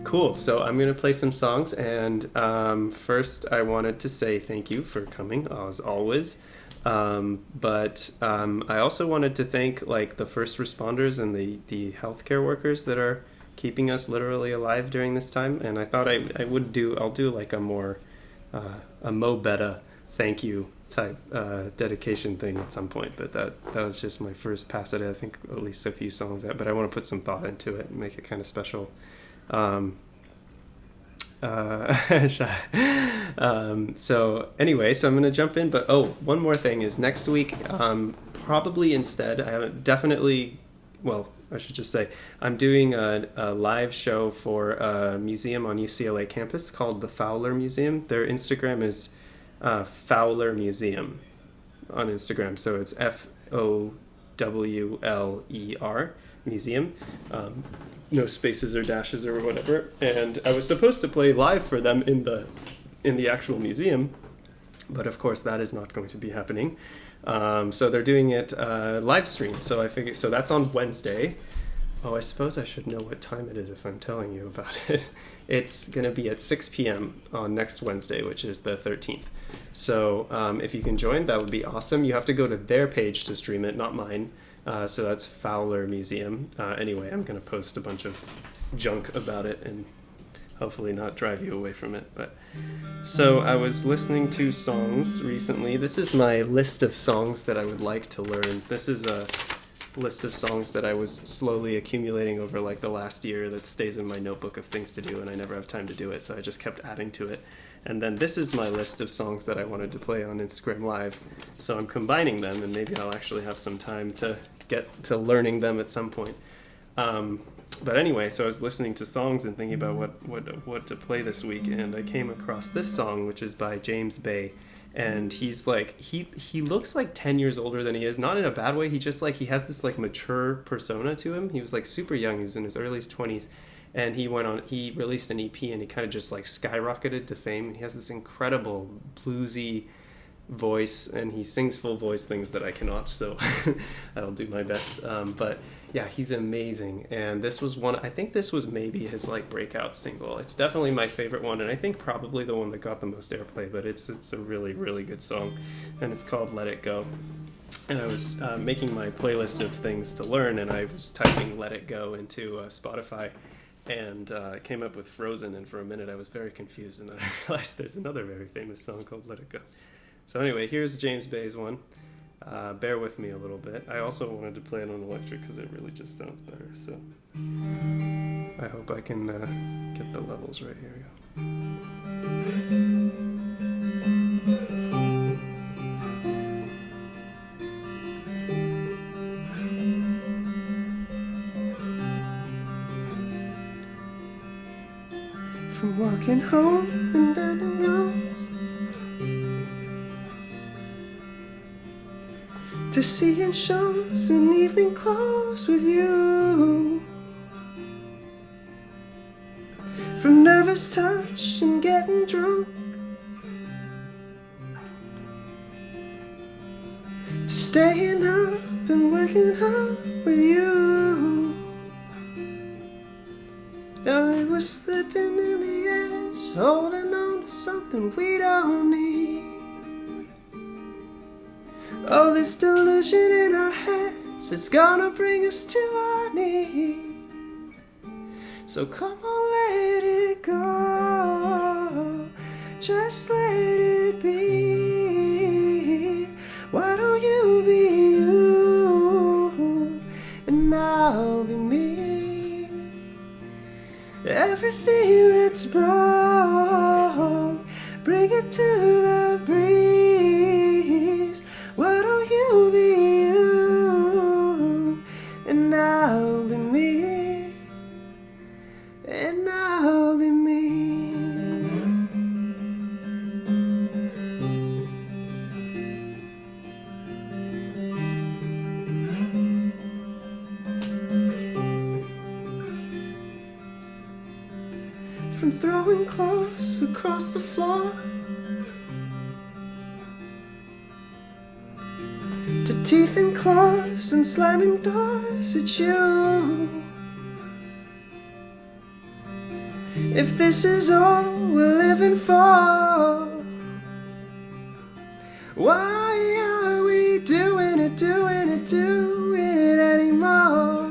Cool. So I'm going to play some songs, and first I wanted to say thank you for coming, as always. But I also wanted to thank like the first responders and the healthcare workers that are keeping us literally alive during this time. And I thought I'll do like a more a Mo Betta thank you type dedication thing at some point. But that was just my first pass at it. I think at least a few songs out, but I want to put some thought into it and make it kind of special. So anyway, so I'm going to jump in, but one more thing is next week, probably instead, I haven't definitely, well, I should just say, I'm doing a live show for a museum on UCLA campus called the Fowler Museum. Their Instagram is Fowler Museum on Instagram, so it's FOWLER Museum. No spaces or dashes or whatever. And I was supposed to play live for them in the actual museum, but of course that is not going to be happening. So they're doing it live stream. So I figured, so that's on Wednesday. Oh, I suppose I should know what time it is if I'm telling you about it. It's going to be at 6 p.m. on next Wednesday, which is the 13th. So if you can join, that would be awesome. You have to go to their page to stream it, not mine. So that's Fowler Museum. Anyway, I'm going to post a bunch of junk about it and hopefully not drive you away from it. But so I was listening to songs recently. This is my list of songs that I would like to learn. This is a list of songs that I was slowly accumulating over like the last year that stays in my notebook of things to do, and I never have time to do it, so I just kept adding to it. And then this is my list of songs that I wanted to play on Instagram Live. So I'm combining them, and maybe I'll actually have some time to get to learning them at some point. But anyway, so I was listening to songs and thinking about what to play this week, and I came across this song, which is by James Bay. And he's like, he looks like 10 years older than he is, not in a bad way. He just like, he has this like mature persona to him. He was like super young. He was in his early 20s. And he released an EP, and he kind of just like skyrocketed to fame. And he has this incredible bluesy voice, and he sings full voice things that I cannot, so I'll do my best. But yeah, he's amazing. And this was I think this was maybe his like breakout single. It's definitely my favorite one, and I think probably the one that got the most airplay, but it's a really, really good song, and it's called Let It Go. And I was making my playlist of things to learn, and I was typing Let It Go into Spotify, and came up with Frozen, and for a minute I was very confused, and then I realized there's another very famous song called Let It Go. So anyway, here's James Bay's one. Bear with me a little bit. I also wanted to play it on electric because it really just sounds better. So I hope I can get the levels right. Here we go. From walking home and then it knows, to seeing shows in evening clothes with you, from nervous touch and getting drunk, to staying up and working hard with you. Now we're slipping in the edge, holding on to something we don't need. Oh, this delusion in our heads, it's gonna bring us to our knees. So come on, let it go, just let it be. Why don't you be you, and I'll be me. Everything that's broke, bring it to the breeze. Why don't you be you, and I'll be me, and I'll be me. From throwing clothes across the floor, to teeth and claws and slamming doors at you, if this is all we're living for, why are we doing it anymore?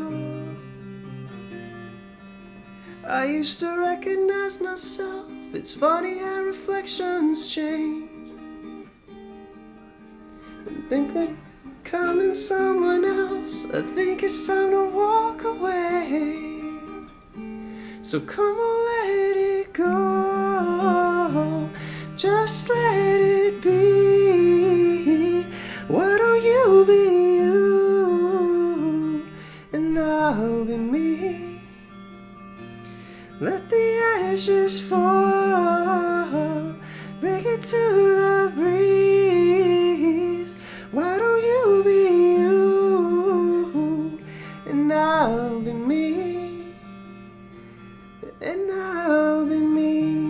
I used to recognize myself. It's funny how reflections change. And think that becoming someone else, I think it's time to walk away. So come on, let it go. Just let it be. Why don't you be you, and I'll be me. Let the ashes fall, bring it to the breeze. Why don't you be you, and I'll be me, and I'll be me.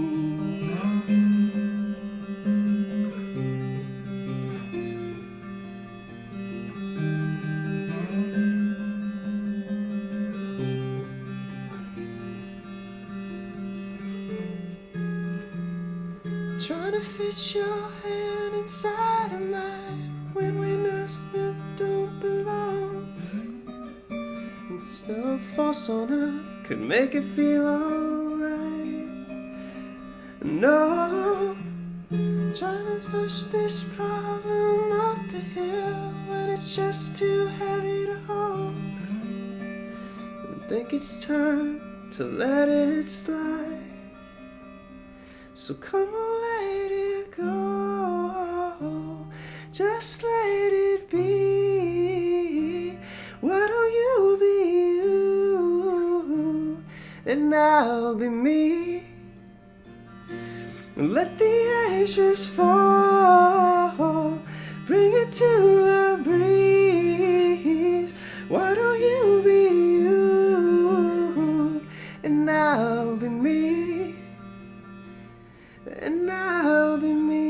Trying to fit your hand inside of mine when we know that don't belong. And snow falls on earth could make it feel alright. No, trying to push this problem up the hill when it's just too heavy to hold. I think it's time to let it slide. So come on, let it go. Just let it be. Why don't you be you, and I'll be me. Let the ashes fall, bring it to the breeze. Why don't you be you, and I'll be me, and I'll be me.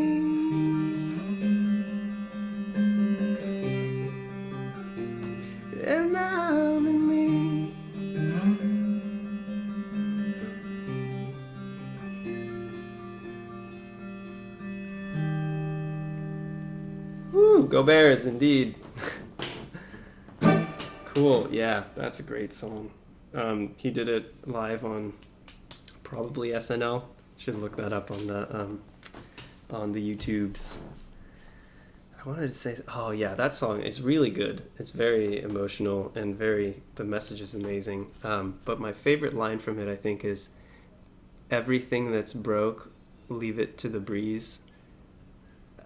And I'll be me. Woo, go Bears, indeed. Cool, yeah, that's a great song. He did it live on probably SNL. Should look that up on the YouTubes. I wanted to say, oh yeah, that song is really good. It's very emotional and the message is amazing. But my favorite line from it, I think, is, everything that's broke, leave it to the breeze.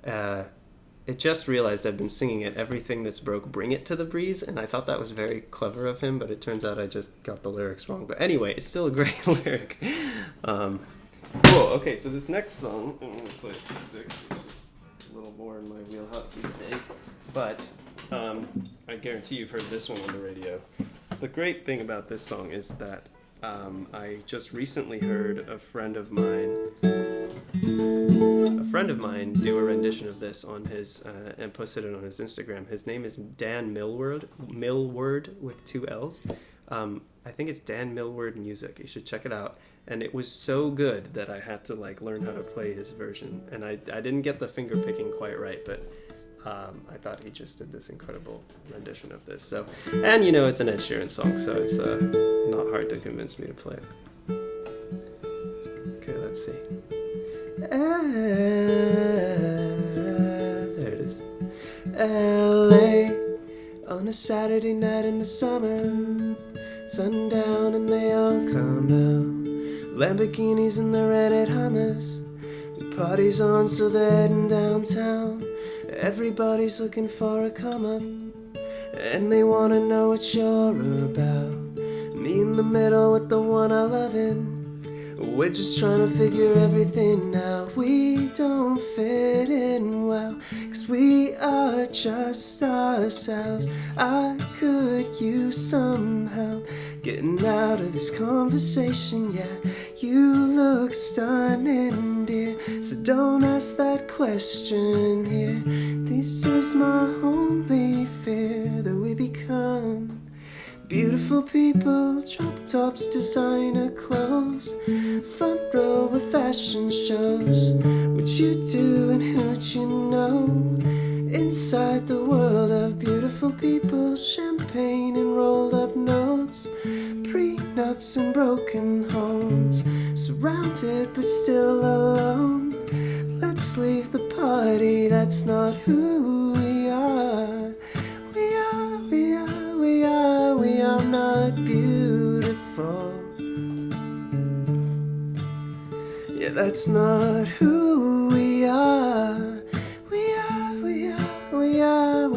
It just realized I've been singing it, everything that's broke, bring it to the breeze. And I thought that was very clever of him, but it turns out I just got the lyrics wrong. But anyway, it's still a great lyric. Cool. Okay, so this next song, I'm going to play acoustic, which is a little more in my wheelhouse these days. But I guarantee you've heard this one on the radio. The great thing about this song is that I just recently heard a friend of mine do a rendition of this on his and posted it on his Instagram. His name is Dan Millward with 2 L's. I think it's Dan Millward Music. You should check it out. And it was so good that I had to learn how to play his version. And I didn't get the finger picking quite right, but I thought he just did this incredible rendition of this. So, and it's an Ed Sheeran song, so it's not hard to convince me to play it. Okay, let's see. There it is. LA on a Saturday night in the summer, sundown and they all come out. Lamborghinis and the rented Hummers. The party's on, so they're heading downtown. Everybody's looking for a come up, and they wanna know what you're about. Me in the middle with the one I love in. We're just trying to figure everything out. We don't fit in well, 'cause we are just ourselves. I could use some help getting out of this conversation, yeah. You look stunning, dear, so don't ask that question here. This is my only fear, that we become Beautiful people, drop tops, designer clothes, front row of fashion shows. What you do and who'd you know? Inside the world of beautiful people, champagne and rolled up notes, prenups and broken homes, surrounded but still alone. Let's leave the party, that's not who we are. We are not beautiful. Yeah, that's not who we are. We are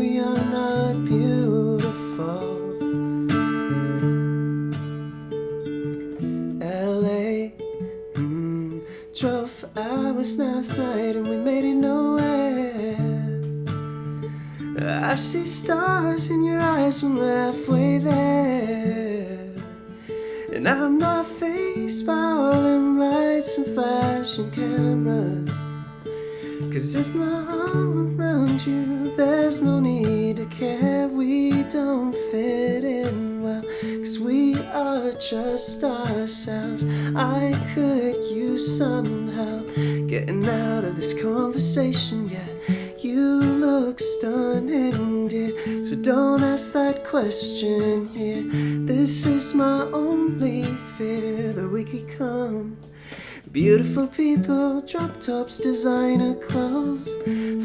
not beautiful. LA, drove for hours last night and we made it nowhere. I see stars in your eyes when we're halfway there. And I'm not faced by all them lights and flashing cameras. 'Cause if my arm around you, there's no need to care. We don't fit in well, 'cause we are just ourselves. I could use somehow getting out of this conversation, yeah. You look stunning, dear, so don't ask that question here. This is my only fear, that we could come. Beautiful people, drop tops, designer clothes,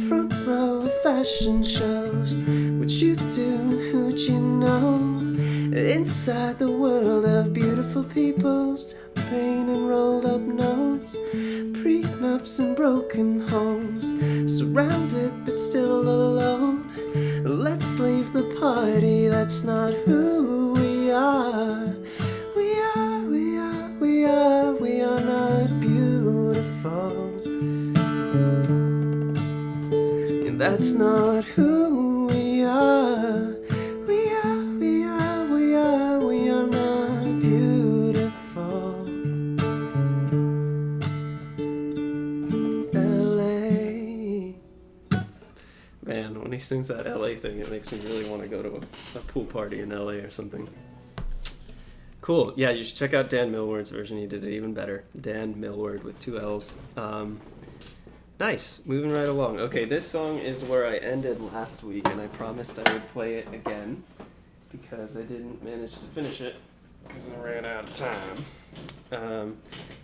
front row of fashion shows. What you do, who'd you know? Inside the world of beautiful people, champagne and rolled up notes, prenups and broken homes, surrounded but still alone. Let's leave the party, that's not who we are. We are not beautiful. And that's not who we are. We are not beautiful. LA. Man, when he sings that LA thing, it makes me really want to go to a pool party in LA or something. Cool. Yeah, you should check out Dan Millward's version. He did it even better. Dan Millward with 2 L's. Nice. Moving right along. Okay, this song is where I ended last week, and I promised I would play it again because I didn't manage to finish it because I ran out of time.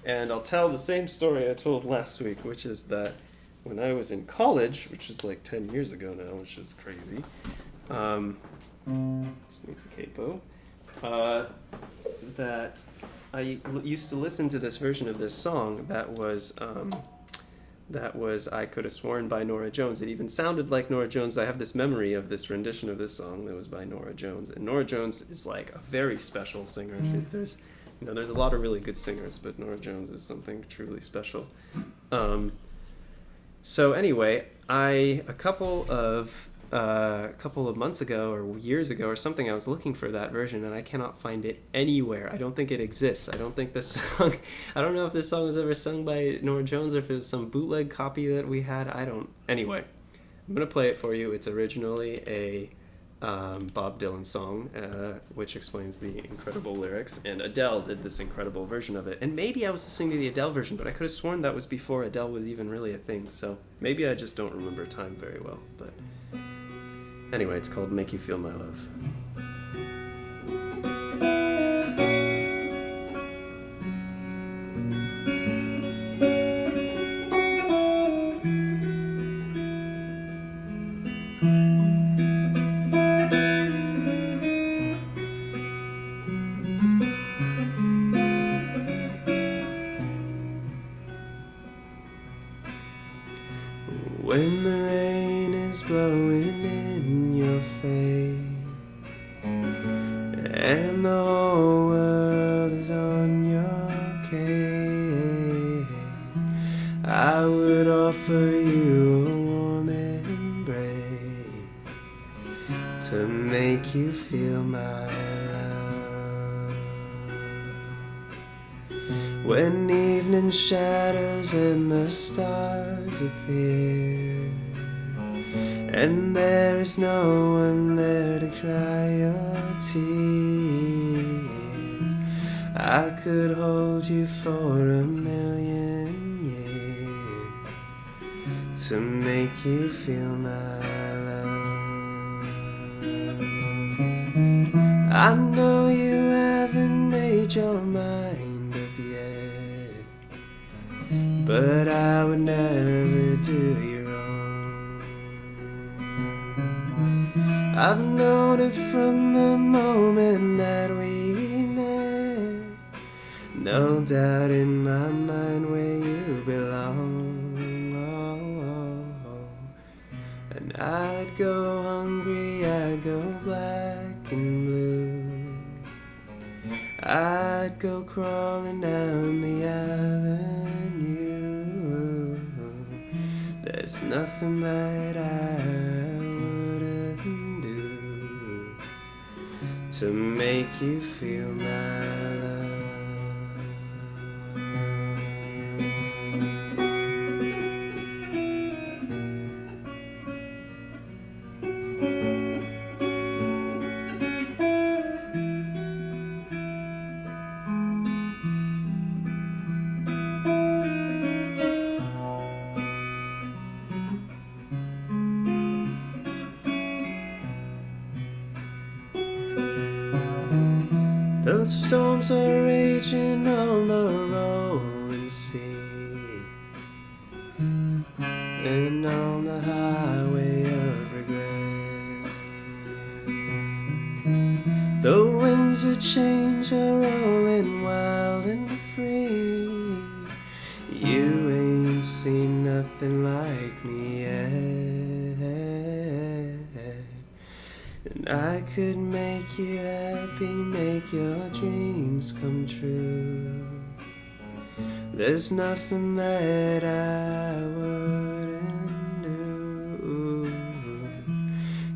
And I'll tell the same story I told last week, which is that when I was in college, which is like 10 years ago now, which is crazy. Sneaks a capo. That I used to listen to this version of this song that was I Could Have Sworn by Norah Jones. It even sounded like Norah Jones. I have this memory of this rendition of this song that was by Norah Jones. And Norah Jones is like a very special singer. There's a lot of really good singers, but Norah Jones is something truly special. So anyway, a couple of months ago or years ago or something, I was looking for that version and I cannot find it anywhere. I don't think it exists. I don't think this song, I don't know if this song was ever sung by Norah Jones or if it was some bootleg copy that we had. Anyway, I'm going to play it for you. It's originally a Bob Dylan song, which explains the incredible lyrics, and Adele did this incredible version of it. And maybe I was listening to the Adele version, but I could have sworn that was before Adele was even really a thing. So maybe I just don't remember time very well, but anyway, it's called Make You Feel My Love. When the rain is blowing in your face and the whole world is on your case, I would offer you a warm embrace to make you feel my love. When evening shadows and the stars appear and there is no one there to dry your tears, I could hold you for a million years to make you feel my love. I know you haven't made your mind up yet, but I would never do you wrong. I've known it from the moment that we met. No doubt in my mind where you belong. And I'd go hungry, I'd go black and blue. I'd go crawling down the avenue. There's nothing that I wouldn't do to make you feel my love. The storms are raging on the rolling sea, and on the highway of regret. The winds of change are rolling wild and free. You ain't seen nothing like me yet, and I could make you happy, make your dreams come true. There's nothing that I wouldn't do.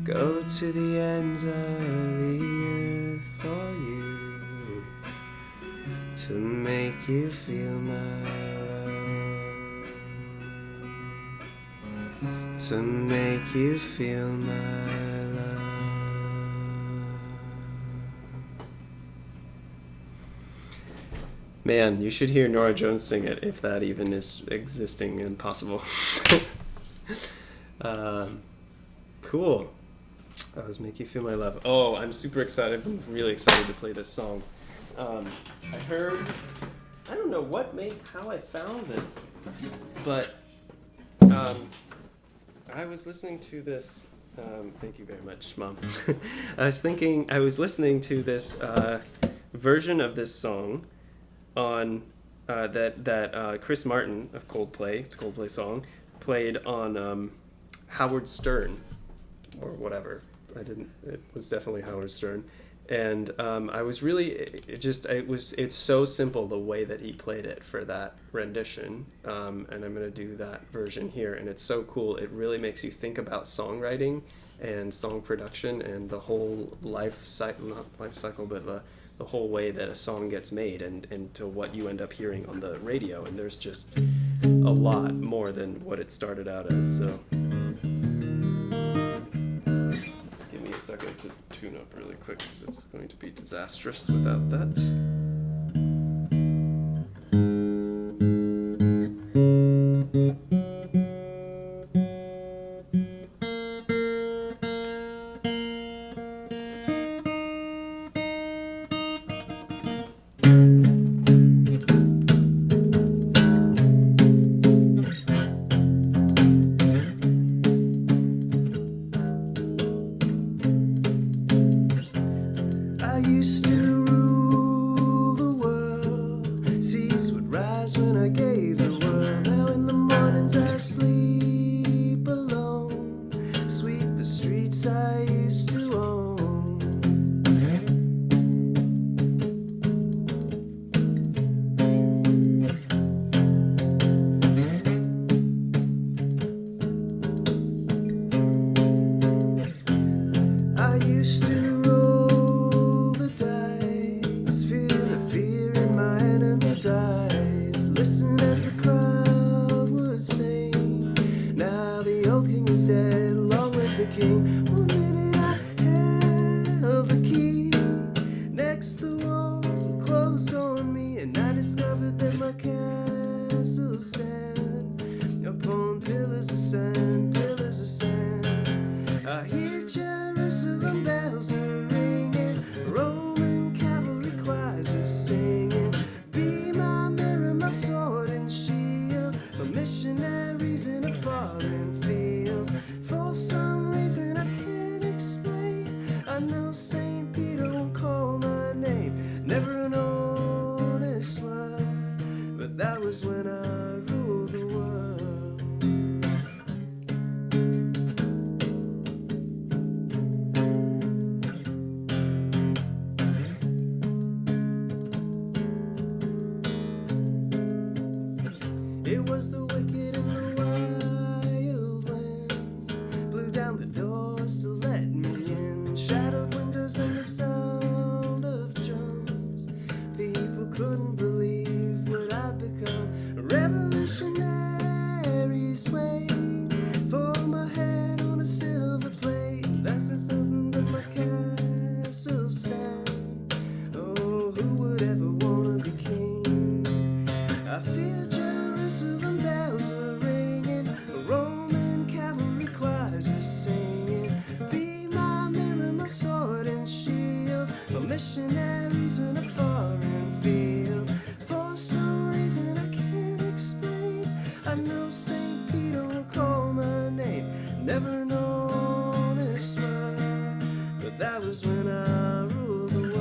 Go to the ends of the earth for you, to make you feel my love, to make you feel my love. Man, you should hear Norah Jones sing it, if that even is existing and possible. Cool. That was Make You Feel My Love. Oh, I'm super excited. I'm really excited to play this song. I heard, I don't know how I found this, but I was listening to this, thank you very much, Mom. I was listening to this version of this song on that Chris Martin of Coldplay, it's a Coldplay song, played on Howard Stern or whatever. It was definitely Howard Stern, and I was really it's so simple the way that he played it for that rendition, and I'm gonna do that version here, and it's so cool. It really makes you think about songwriting and song production and the whole life cycle, not life cycle, but the whole way that a song gets made and to what you end up hearing on the radio. And there's just a lot more than what it started out as. So just give me a second to tune up really quick, because it's going to be disastrous without that. Next the walls were closed on me. sand, upon pillars of sand, pillars of sand. I hear Jerusalem bells are ringing, Roman cavalry choirs are singing. Be my mirror, my sword and shield, my missionaries in a foreign field. For some reason I can't explain, I know St. Peter won't call my name. Never an honest word, but that was when I ruled the world. It was the wicked and the wild wind blew down the doors to let me in. Shadowed windows and the sound of drums. People couldn't believe what I'd become. Revolutionaries wait for my head on a silver plate. That's just nothing but my castle sand. Oh, who would ever wanna be king? I feel Jerusalem bells are ringing, Roman cavalry choirs are singing. Be my mirror, my sword and shield, my missionaries in a foreign field. For some reason I can't explain, I know St. Peter will call my name. Never an honest word, but that was when I ruled the world.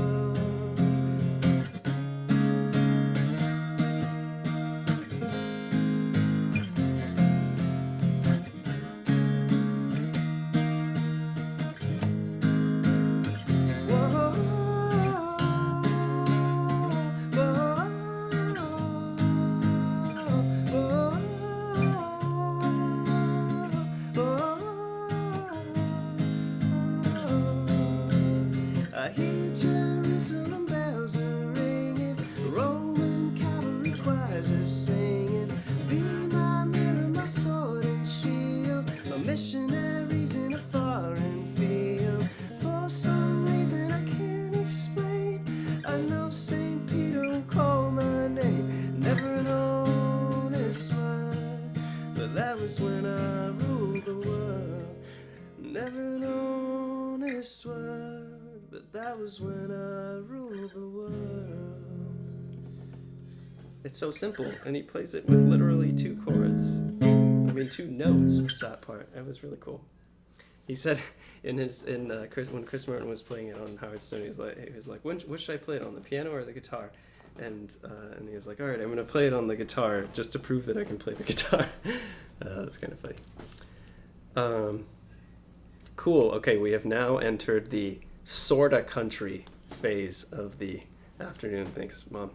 I hear Jerusalem bells are ringing, Roman cavalry choirs are singing. Be my mirror, my sword and shield, my missionaries in a foreign field. For some reason I can't explain, I know St. Peter will call my name. Never an honest word, but that was when I ruled the world. Never an honest word, but that was when I ruled the world. It's so simple, and he plays it with literally 2 chords. I mean, 2 notes. That part, it was really cool. He said when Chris Martin was playing it on Howard Stern, he was like, which should I play it on, the piano or the guitar? And he was like, all right, I'm gonna play it on the guitar just to prove that I can play the guitar. That was kind of funny. Cool. Okay, we have now entered the sorta country phase of the afternoon. Thanks, Mom.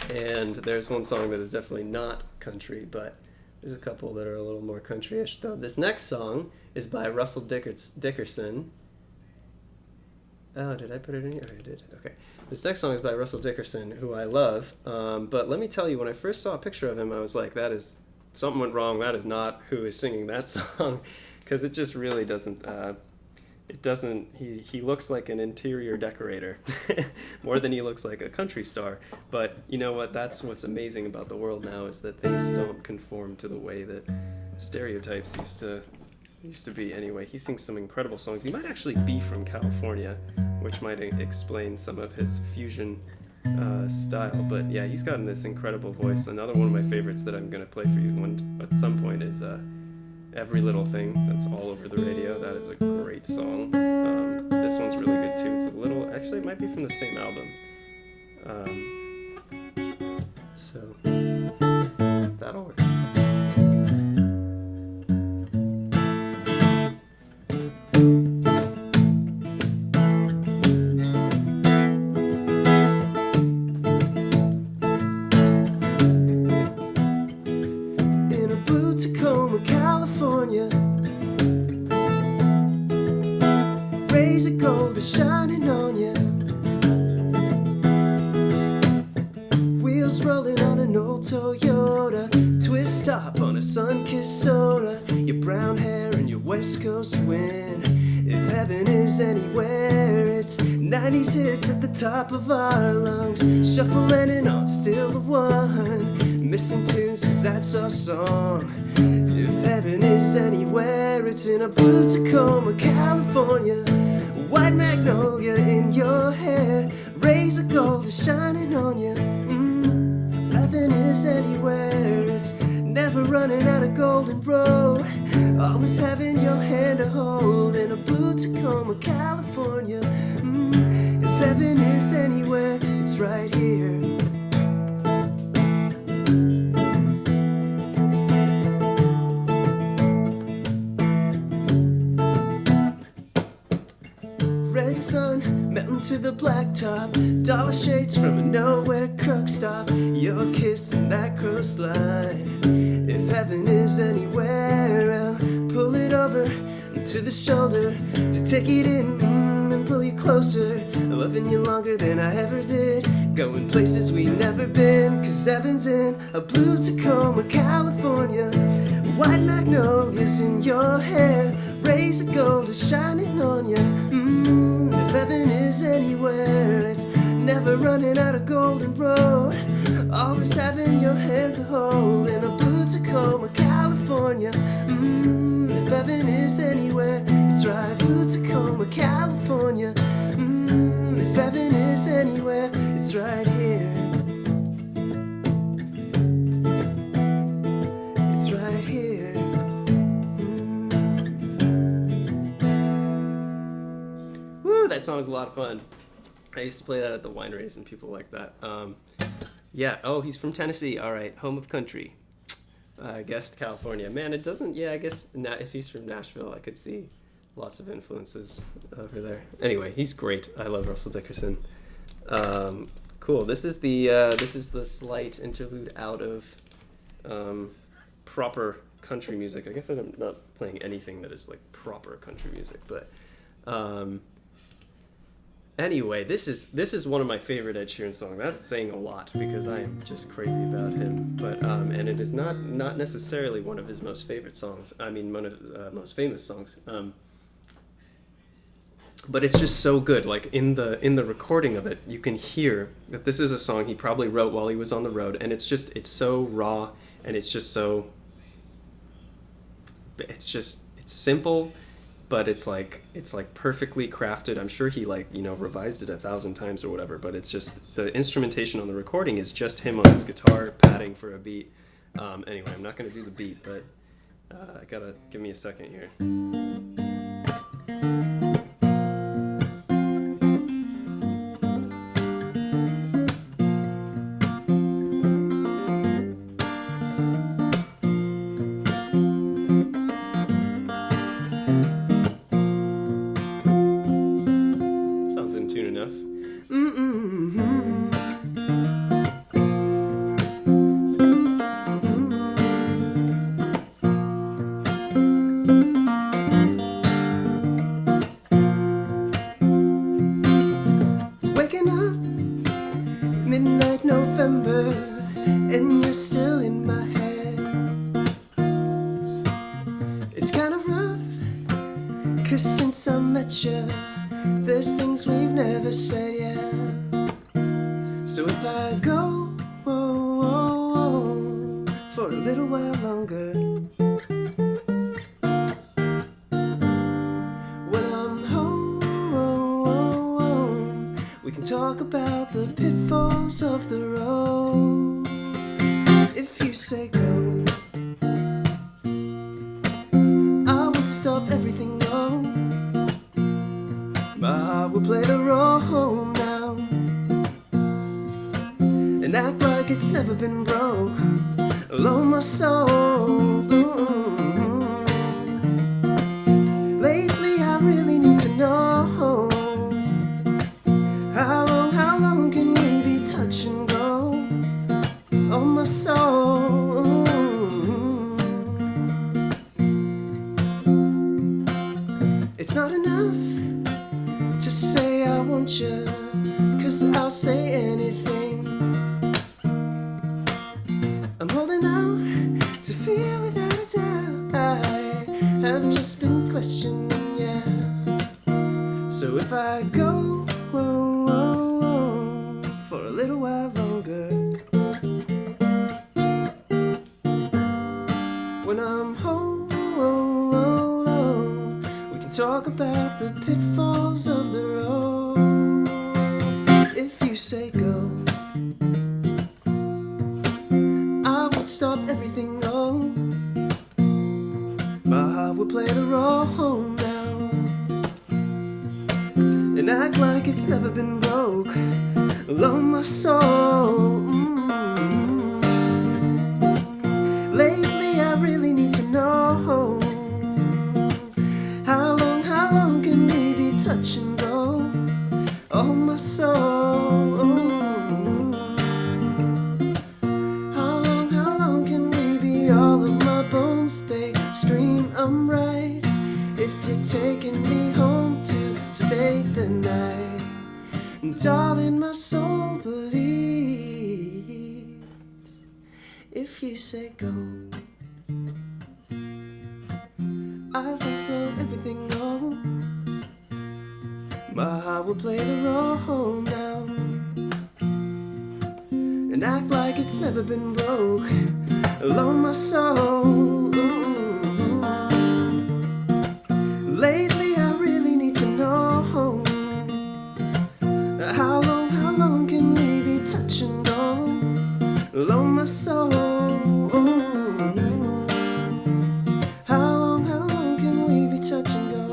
And there's one song that is definitely not country, but there's a couple that are a little more country-ish. So this next song is by Russell Dickerson. Oh, did I put it in here? Oh, I did. Okay. This next song is by Russell Dickerson, who I love. But let me tell you, when I first saw a picture of him, I was like, something went wrong. That is not who is singing that song, because it just really doesn't. He looks like an interior decorator more than he looks like a country star. But you know what? That's what's amazing about the world now, is that things don't conform to the way that stereotypes used to be. Anyway, he sings some incredible songs. He might actually be from California, which might explain some of his fusion style. But yeah, he's gotten this incredible voice. Another one of my favorites that I'm going to play for you at some point is Every Little Thing. That's all over the radio. That is a great song. This one's really good too. It's actually it might be from the same album. So that'll work. Tacoma, California, rays of gold are shining on you. Wheels rolling on an old Toyota, twist top on a sun-kissed soda. Your brown hair and your West Coast wind. If heaven is anywhere, it's 90s hits at the top of our lungs. Shuffling and on, still the one. Missing tunes, cause that's our song. If heaven is anywhere, it's in a blue Tacoma, California. White magnolia in your hair, rays of gold are shining on you. Heaven is anywhere, it's never running out of golden road. Always having your hand to hold in a blue Tacoma, California. If heaven is anywhere, it's right here. Red sun melting to the blacktop, dollar shades from a nowhere truck stop. Your kiss and that cross line. If heaven is anywhere, I'll pull it over to the shoulder to take it in and pull you closer. Loving you longer than I ever did, going places we've never been. Cause heaven's in a blue Tacoma, California. White magnolias in your hair, rays of gold are shining on you. If heaven is anywhere, it's never running out of golden road. Always having your hand to hold in a blue Tacoma, California. If heaven is anywhere, it's right, blue Tacoma, California. If heaven is anywhere, it's right here. It's right here. Woo, that song is a lot of fun. I used to play that at the wineries and people like that. Yeah, oh, he's from Tennessee. All right, home of country. I guessed California. Man, it doesn't, yeah, I guess if he's from Nashville, I could see lots of influences over there. Anyway, he's great. I love Russell Dickerson. Cool. This is the slight interlude out of proper country music. I guess I'm not playing anything that is like proper country music, but anyway, this is one of my favorite Ed Sheeran songs. That's saying a lot because I am just crazy about him. But and it is not necessarily one of his most favorite songs. I mean, one of his most famous songs. But it's just so good. Like in the recording of it, you can hear that this is a song he probably wrote while he was on the road, and it's so raw, and it's simple, but it's like perfectly crafted. I'm sure he revised it 1,000 times or whatever, but it's just the instrumentation on the recording is just him on his guitar padding for a beat. Anyway, I'm not going to do the beat, but gotta give me a second here. There's things we've never said yet. So if I go for a little while longer, when I'm home, we can talk about the pitfalls of the road. If you say go, I would stop everything, no. I will play the role now and act like it's never been broke. Alone my soul. Lately I really need to know how long can we be touch and go on my soul. It's not enough to say I want you, 'cause I'll say anything. I'm holding out to feel without a doubt. I have just been questioning, yeah. So if I go for a little while longer, when I'm home, we can talk about the pitfalls of the road. If you say go, I would stop everything, no. My heart would play the role now and act like it's never been broke. Alone my soul. Lately I really need to know how long can we be touch and go? Oh my soul. How long can we be? All of my bones they scream I'm right. If you're taking me home to stay the night, darling, my soul believes. If you say go, I will throw everything on. My heart will play the role now and act like it's never been broke. Alone my soul. Lately I really need to know how long can we be touch and go? Alone my soul. How long can we be touch and go?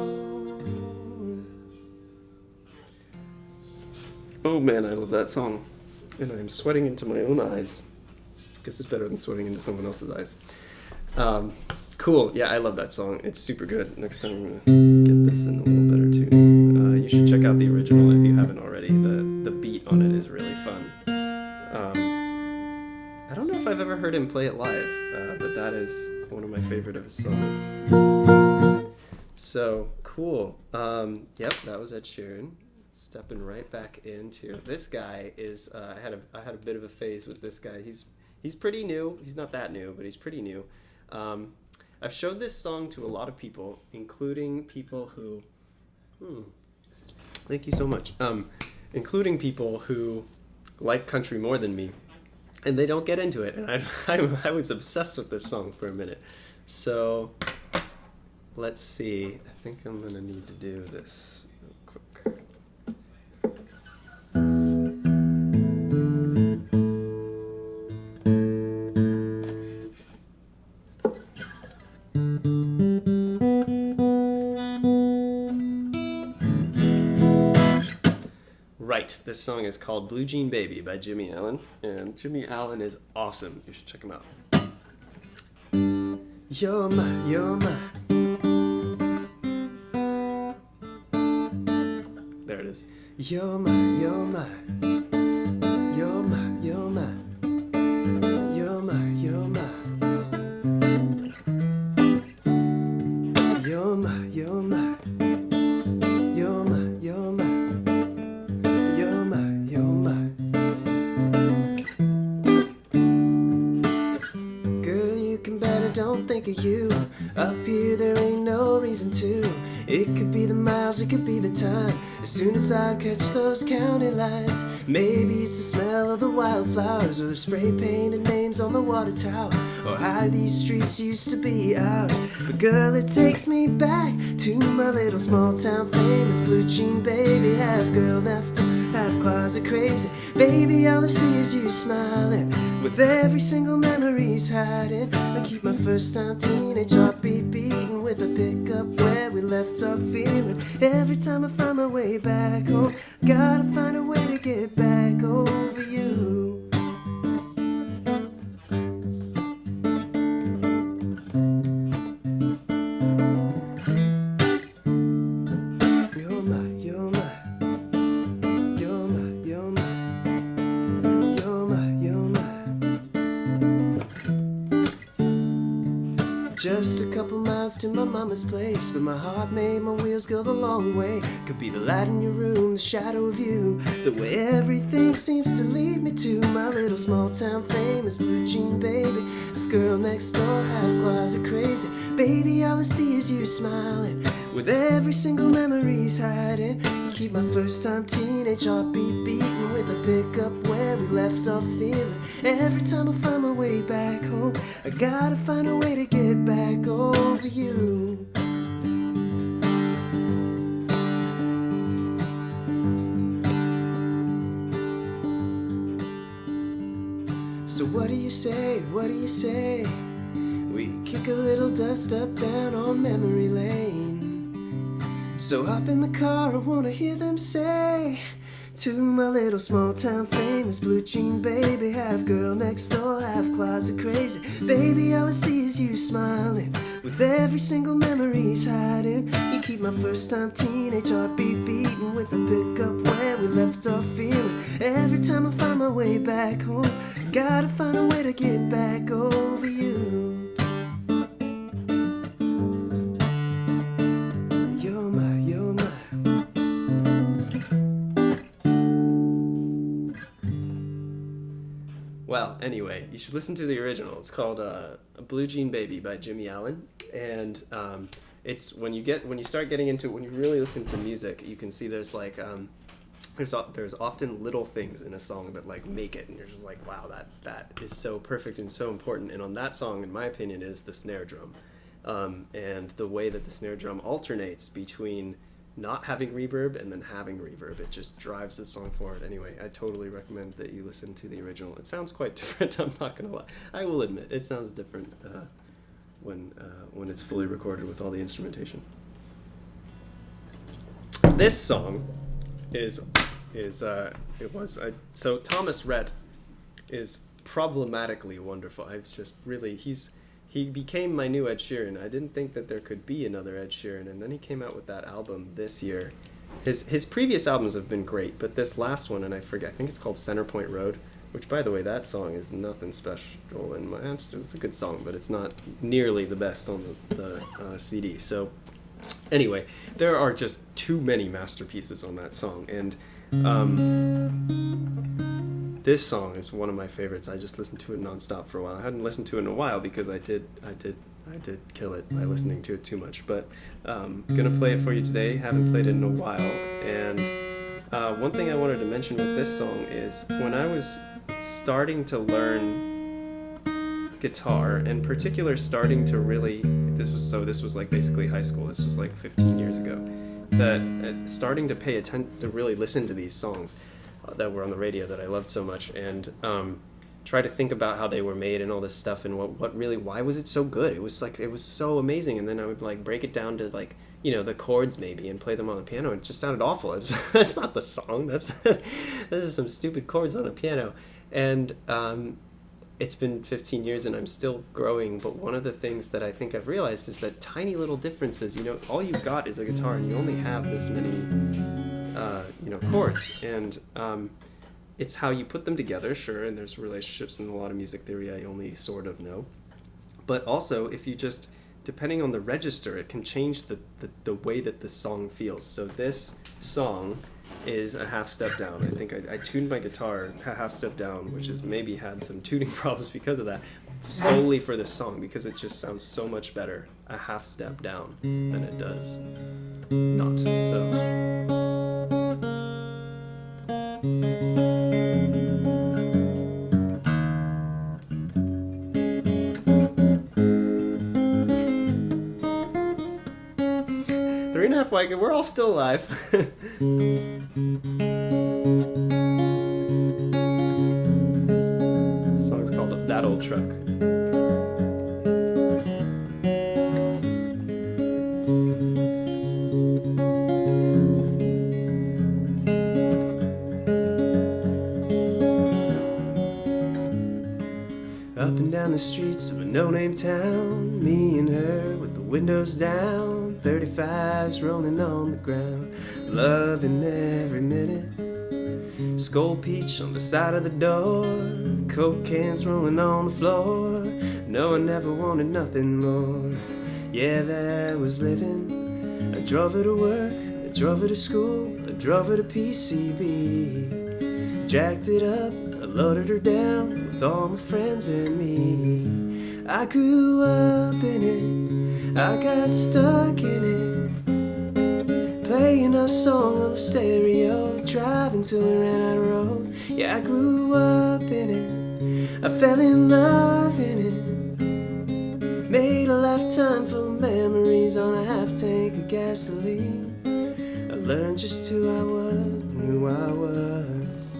Oh man, I love that song. And I'm sweating into my own eyes. I guess it's better than sweating into someone else's eyes. Cool. Yeah, I love that song. It's super good. Next time I'm going to get this in a little better tune. You should check out the original if you haven't already. The beat on it is really fun. I don't know if I've ever heard him play it live, but that is one of my favorite of his songs. So, cool. Yep, that was Ed Sheeran. Stepping right back into this guy is I had a bit of a phase with this guy. He's pretty new. He's not that new, but he's pretty new. I've showed this song to a lot of people, including people who thank you so much. Including people who like country more than me, and they don't get into it. And I was obsessed with this song for a minute. So let's see. I think I'm gonna need to do this real quick. Right, this song is called Blue Jean Baby by Jimmie Allen, and Jimmie Allen is awesome. You should check him out. You're my. There it is. You're my. You're my. You're my. You're my. You're my. You're my. You're my. You're my. You're my. You're my. You're my. You're my. Girl, you can bet I don't think of you. Up here there ain't no reason to. It could be the miles, it could be the time. As soon as I catch those county lines, maybe it's the smell of the wildflowers, or the spray painted names on the water tower, or how these streets used to be ours. But girl, it takes me back to my little small town famous blue jean baby. Half girl, half closet crazy. Baby, all I see is you smiling, with every single memory's hiding. I keep my first time teenage heartbeat beating with a pickup where we left our feeling. Every time I find my way back home, gotta find a way to get back over you. Just a couple miles to my mama's place, but my heart made my wheels go the long way. Could be the light in your room, the shadow of you, the way everything seems to lead me to my little small town famous blue jean baby. Half girl next door, half closet crazy. Baby, all I see is you smiling, with every single memory's hiding. You keep my first time teenage heartbeat beating with a pickup where we left off feeling. Every time I find my way back home, I gotta find a way to get back over you. So what do you say, what do you say? We kick a little dust up down on memory lane. So hop in the car, I wanna hear them say, to my little small town famous blue jean baby, half girl next door, half closet crazy. Baby, all I see is you smiling, with every single memory's hiding. You keep my first time teenage heartbeat beating with a pickup where we left off feeling. Every time I find my way back home, gotta find a way to get back over you. You're my, you're my. Well, anyway, you should listen to the original. It's called Blue Jean Baby by Jimmie Allen. And it's when you start getting into, when you really listen to music, you can see there's like, there's often little things in a song that like make it, and you're just like, wow, that is so perfect and so important. And on that song, in my opinion, is the snare drum, and the way that the snare drum alternates between not having reverb and then having reverb. It just drives the song forward. Anyway, I totally recommend that you listen to the original. It sounds quite different. I'm not gonna lie. I will admit it sounds different when it's fully recorded with all the instrumentation. This song so Thomas Rhett is problematically wonderful. He became my new Ed Sheeran. I didn't think that there could be another Ed Sheeran, and then he came out with that album this year. His previous albums have been great, but this last one, and I think it's called Centerpoint Road, which, by the way, that song is nothing special. It's a good song, but it's not nearly the best on the CD. So anyway, there are just too many masterpieces on that song, and this song is one of my favorites. I just listened to it nonstop for a while. I hadn't listened to it in a while because I did kill it by listening to it too much. But gonna play it for you today. Haven't played it in a while. And one thing I wanted to mention with this song is when I was starting to learn guitar, in particular starting to really, this was like basically high school. This was like 15 years ago. That starting to pay attention, to really listen to these songs that were on the radio that I loved so much, and try to think about how they were made and all this stuff, and why was it so good? It was so amazing. And then I would like break it down to like, the chords maybe, and play them on the piano. It just sounded awful. That's not the song. That's those are some stupid chords on a piano. And it's been 15 years and I'm still growing, but one of the things that I think I've realized is that tiny little differences, all you've got is a guitar and you only have this many, chords. And it's how you put them together, sure, and there's relationships in a lot of music theory I only sort of know. But also, if you just, depending on the register, it can change the way that the song feels. So this song is a half step down. I think I tuned my guitar a half step down, which has maybe had some tuning problems because of that, solely for this song, because it just sounds so much better a half step down than it does not. So 3.5 like we're all still alive. This song's called That Old Truck. Up and down the streets of a no-name town, me and her with the windows down, 35s rolling on the ground, loving every minute. Skull peach on the side of the door, Coke cans rolling on the floor. No, I never wanted nothing more. Yeah, that was living. I drove her to work, I drove her to school, I drove her to PCB. Jacked it up, I loaded her down with all my friends and me. I grew up in it, I got stuck in it. playing our song on the stereo, driving till we ran out of road. Yeah, I grew up in it, I fell in love in it, made a lifetime full of memories on a half tank of gasoline. I learned just who I was, who I was,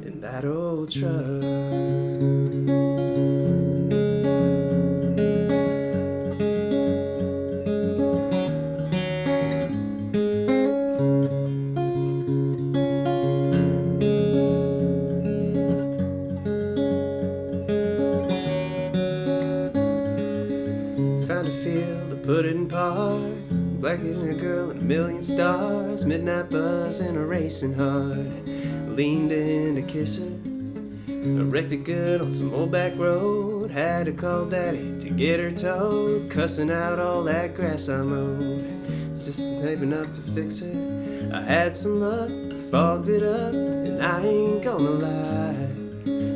in that old truck. Put it in park, blacker than a girl and a million stars, midnight buzz and a racing heart. Leaned in to kiss her, I wrecked it good on some old back road. Had to call daddy to get her towed, cussing out all that grass I mowed. Just saving up to fix her. I had some luck, fogged it up, and I ain't gonna lie.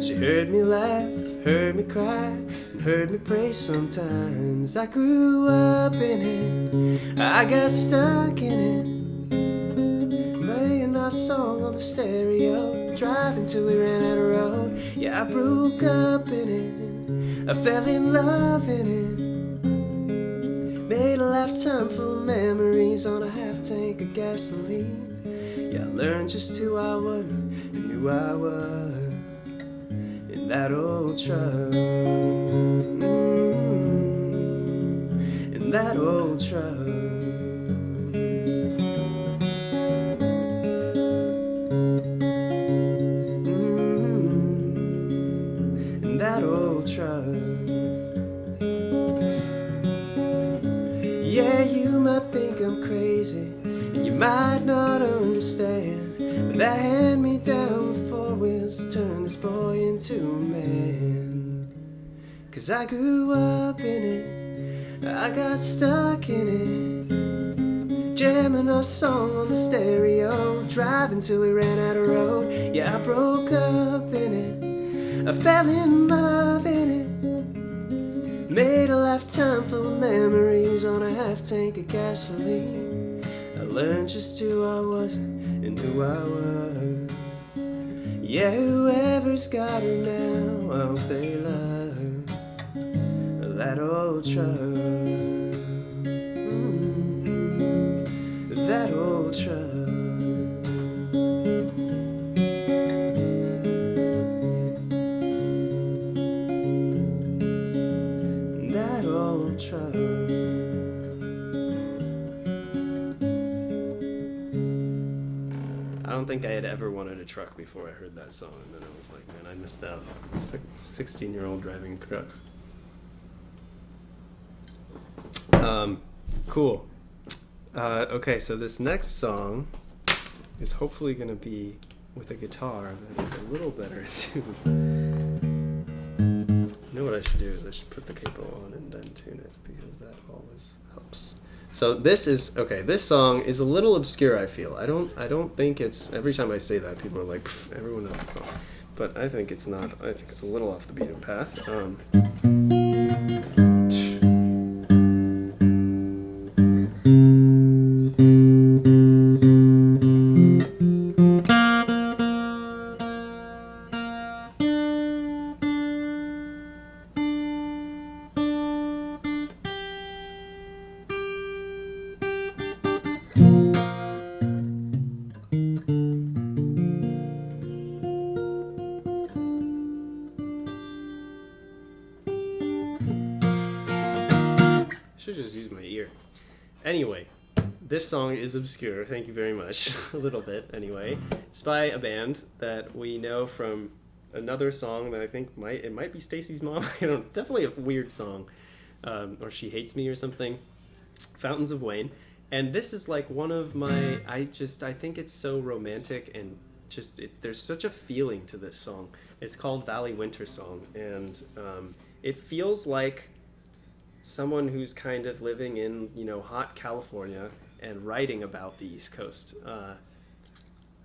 She heard me laugh, heard me cry, and heard me pray sometimes. I grew up in it, I got stuck in it, playing our song on the stereo, driving till we ran out of road. Yeah, I broke up in it, I fell in love in it, made a lifetime full of memories on a half tank of gasoline. Yeah, I learned just who I was and who I was in that old truck, in that old truck. In that old truck. Yeah, you might think I'm crazy, and you might not understand, but that hand-me-down with four wheels turned this boy into a man. 'Cause I grew up in it, I got stuck in it, jamming our song on the stereo, driving till we ran out of road. Yeah, I broke up in it, I fell in love in it, made a lifetime full of memories on a half tank of gasoline. I learned just who I was and who I was. Yeah, whoever's got her now, I hope they love that old truck. That old truck. That old truck. I don't think I had ever wanted a truck before I heard that song, and then I was like, man, I missed out. I was like a 16-year-old driving a truck. Cool. Okay, so this next song is hopefully going to be with a guitar that is a little better in tune. You know what I should do is I should put the capo on and then tune it, because that always helps. So this song is a little obscure, I feel. I don't think it's, every time I say that, people are like, everyone knows the song. But I think it's not. I think it's a little off the beaten path. Should just use my ear. Anyway, this song is obscure. Thank you very much. A little bit, anyway. It's by a band that we know from another song that I think might be Stacy's Mom. I don't know. It's definitely a weird song, or She Hates Me or something. Fountains of Wayne, and this is like one of my. I think it's so romantic and just there's such a feeling to this song. It's called Valley Winter Song, and it feels like someone who's kind of living in, hot California and writing about the East Coast.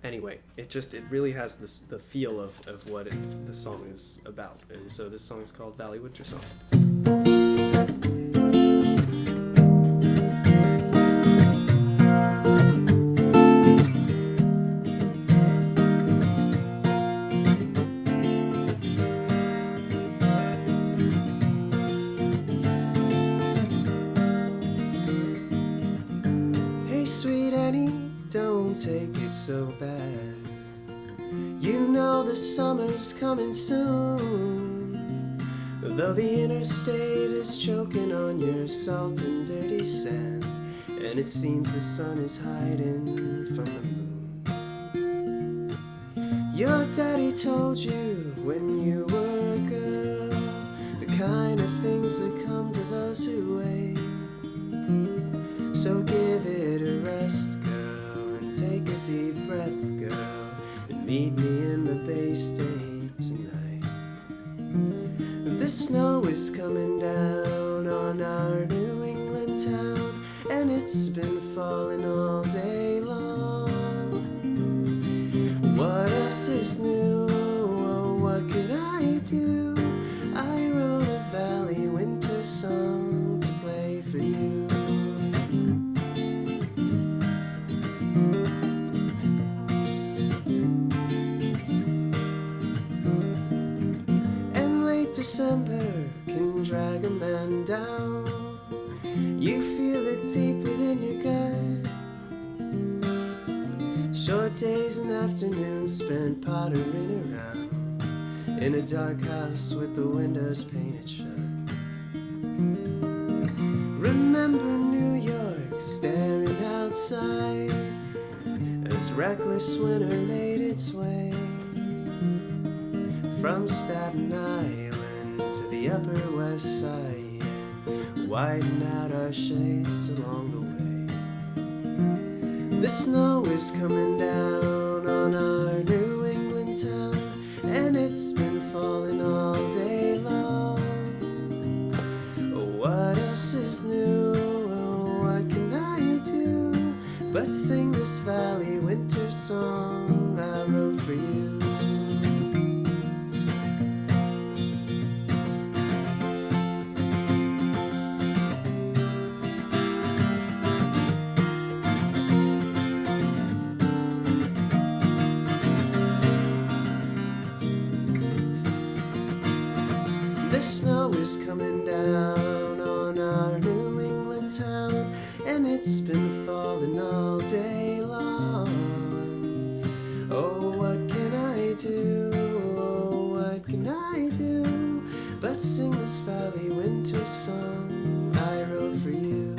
Anyway, it really has the feel of what the song is about. And so this song is called Valley Winter Song. take it so bad. You know the summer's coming soon, though the interstate is choking on your salt and dirty sand, and it seems the sun is hiding from the moon. Your daddy told you when you were a girl the kind of things that come to those who wait. So give it a rest, girl, and take a deep breath, girl, and meet me in the Bay State tonight. The snow is coming down on our New England town, and it's been falling all day long. What else is new? Oh, what could I do? I wrote a Valley winter song to play for you. And late December can drag a man down. You feel it deep within your gut. Short days and afternoons spent pottering around in a dark house with the windows painted shut. Remember New York staring outside as reckless winter made its way from Staten Island to the Upper West Side, and widen out our shades along the way. The snow is coming down on our New England town, and it's been falling all day long. Oh, what else is new? Oh, what can I do but sing this Valley winter song I wrote for you? The snow is coming down on our New England town, and it's been falling all day long. Oh, what can I do? Oh, what can I do but sing this Valley winter song I wrote for you?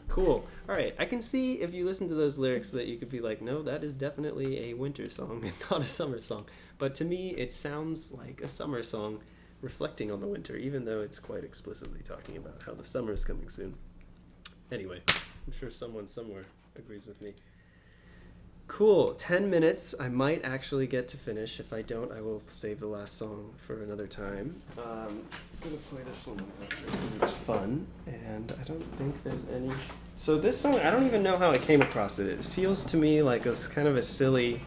Cool. All right. I can see if you listen to those lyrics that you could be like, no, that is definitely a winter song and not a summer song. But to me, it sounds like a summer song reflecting on the winter, even though it's quite explicitly talking about how the summer is coming soon. Anyway, I'm sure someone somewhere agrees with me. Cool. 10 minutes. I might actually get to finish. If I don't, I will save the last song for another time. I'm going to play this one because it's fun, and I don't think there's any... So this song, I don't even know how I came across it. It feels to me like it's kind of a silly...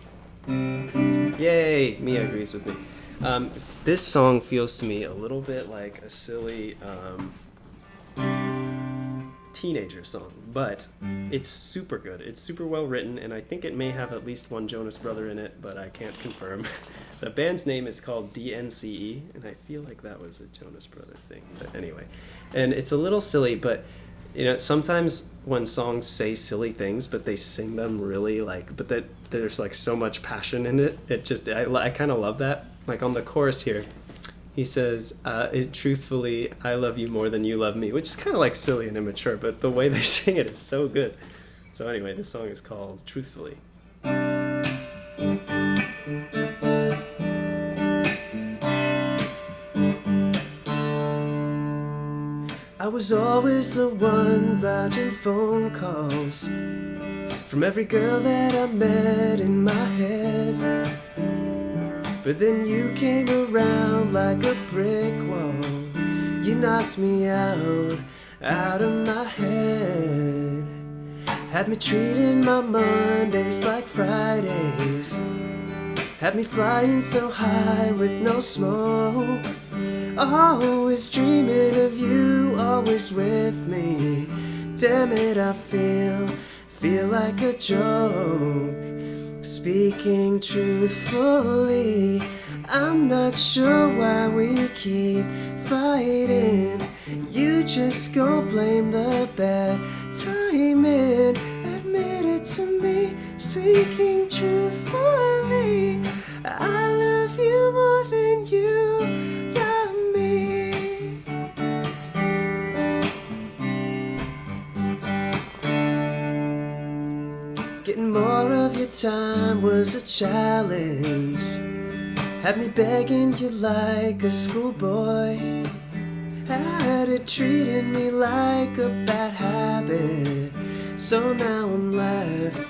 Yay! Mia agrees with me. This song feels to me a little bit like a silly teenager song, but it's super good. It's super well written, and I think it may have at least one Jonas brother in it, but I can't confirm. The band's name is called DNCE, and I feel like that was a Jonas brother thing. But anyway, and it's a little silly, but you know, sometimes when songs say silly things, but they sing them really but that there's like so much passion in it. It just, I kind of love that. Like on the chorus here, he says, truthfully, I love you more than you love me, which is kind of like silly and immature, but the way they sing it is so good. So anyway, this song is called Truthfully. I was always the one dodging phone calls from every girl that I met in my head. But then you came around like a brick wall. You knocked me out of my head. Had me treating my Mondays like Fridays. Had me flying so high with no smoke. Always dreaming of you, always with me. Damn it, I feel like a joke. Speaking truthfully, I'm not sure why we keep fighting. You just go blame the bad timing. Admit it to me, speaking truthfully, I love you more than you love me. Getting more of your time was a challenge. Had me begging you like a schoolboy. Had it treated me like a bad habit. So now I'm left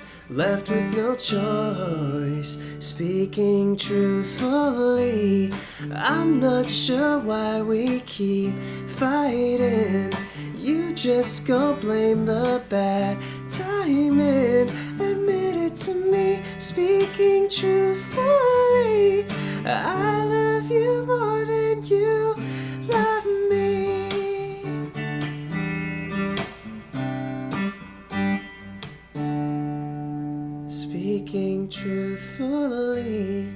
with no choice. Speaking truthfully, I'm not sure why we keep fighting. You just go blame the bad timing. Admit it to me, speaking truthfully, I love you more than you love me. Speaking truthfully,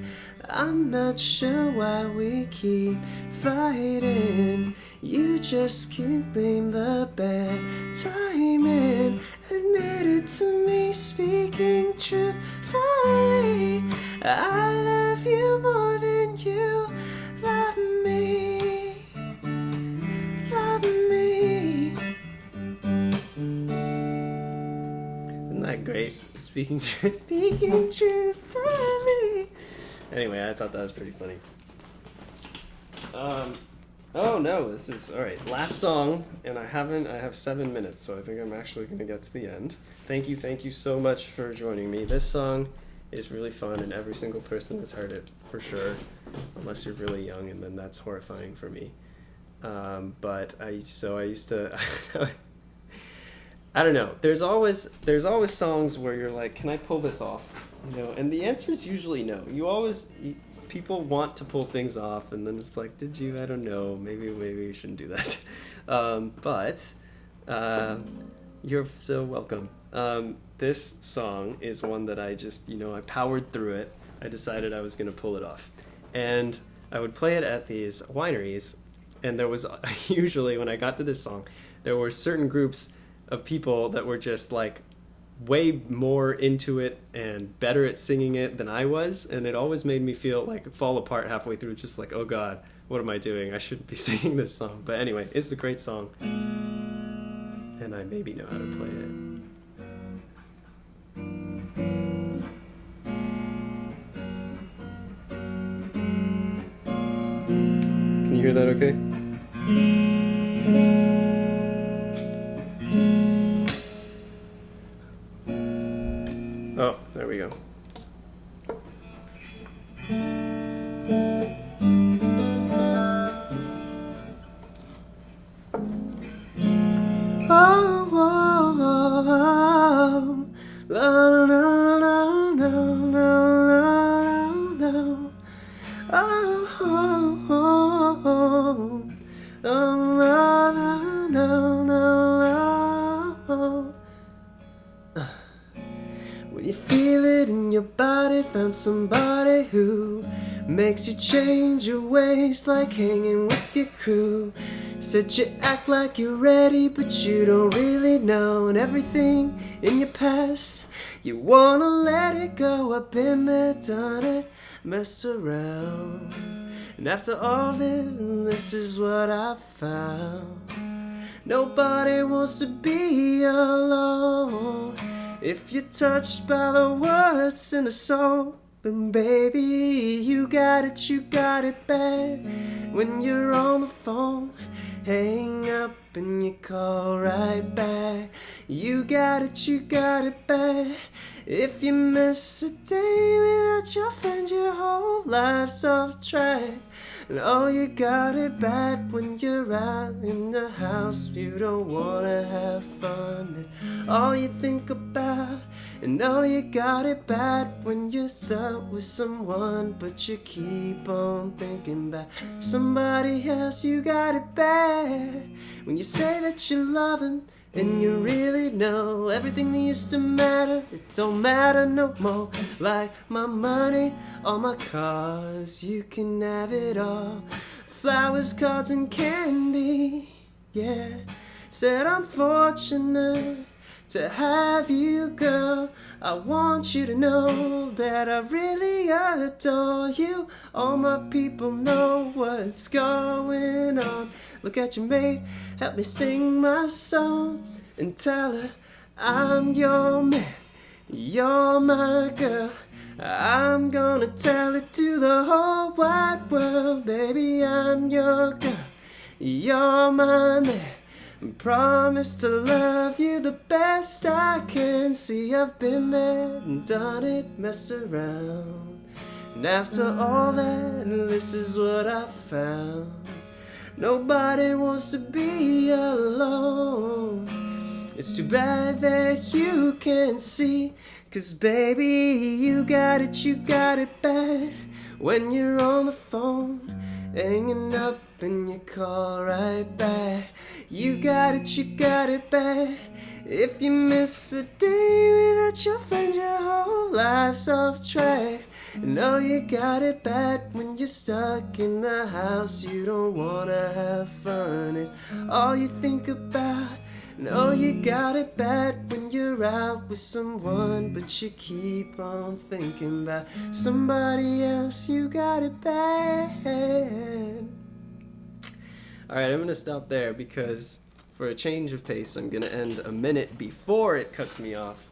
I'm not sure why we keep fighting. You just keep blame the bad timing. Admit it to me, speaking truthfully, I love you more than you love me. Love me. Isn't that great? Speaking truthfully. Anyway, I thought that was pretty funny. Oh no, this is alright. Last song, and I have 7 minutes, so I think I'm actually gonna get to the end. Thank you so much for joining me. This song is really fun, and every single person has heard it for sure, unless you're really young, and then that's horrifying for me. But I used to I don't know. There's always songs where you're like, can I pull this off? You know, and the answer is usually no. People want to pull things off, and then it's like, did you? I don't know. Maybe you shouldn't do that. But you're so welcome. This song is one that I just, I powered through it. I decided I was going to pull it off. And I would play it at these wineries, and there was usually, when I got to this song, there were certain groups of people that were just like way more into it and better at singing it than I was, and it always made me feel like fall apart halfway through, just like, oh god, what am I doing? I shouldn't be singing this song. But anyway, it's a great song, and I maybe know how to play it. Can you hear that okay? Oh, there we go. Oh, oh, oh, no, no, no, no, no, no. Oh, oh, oh, oh, no, no, no. When you feel it in your body, found somebody who makes you change your ways, like hanging with your crew. Said you act like you're ready, but you don't really know. And everything in your past, you wanna let it go. I've been there, done it, mess around. And after all this, and this is what I found. Nobody wants to be alone. If you're touched by the words in the song, then baby, you got it bad. When you're on the phone, hang up and you call right back. You got it bad. If you miss a day without your friend, your whole life's off track. And oh, you got it bad when you're out in the house. You don't wanna have fun, and all you think about. And oh, you got it bad when you're stuck with someone, but you keep on thinking about somebody else. You got it bad when you say that you love him And you really know everything that used to matter, it don't matter no more. Like my money, all my cars, you can have it all. Flowers, cards, and candy, yeah. Said I'm fortunate to have you, girl. I want you to know that I really adore you. All my people know what's going on. Look at your mate, help me sing my song. And tell her I'm your man, you're my girl. I'm gonna tell it to the whole wide world. Baby, I'm your girl, you're my man. Promise to love you the best I can. See, I've been there and done it, mess around. And after all that, this is what I found. Nobody wants to be alone. It's too bad that you can't see. 'Cause baby, you got it bad. When you're on the phone, hanging up and you call right back. You got it bad. If you miss a day without your friend, your whole life's off track. No, you got it bad when you're stuck in the house. You don't wanna have fun, it's all you think about. No, you got it bad when you're out with someone, but you keep on thinking about somebody else. You got it bad. Alright, I'm going to stop there because for a change of pace, I'm going to end a minute before it cuts me off.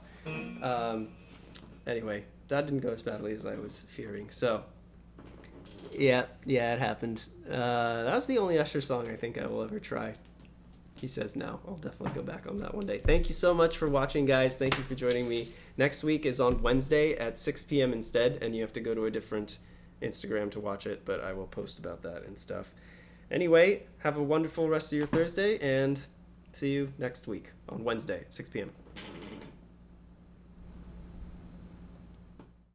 Anyway, that didn't go as badly as I was fearing. So, yeah, it happened. That was the only Usher song I think I will ever try. He says no. I'll definitely go back on that one day. Thank you so much for watching, guys. Thank you for joining me. Next week is on Wednesday at 6 p.m. instead, and you have to go to a different Instagram to watch it, but I will post about that and stuff. Anyway, have a wonderful rest of your Thursday, and see you next week on Wednesday at 6 p.m.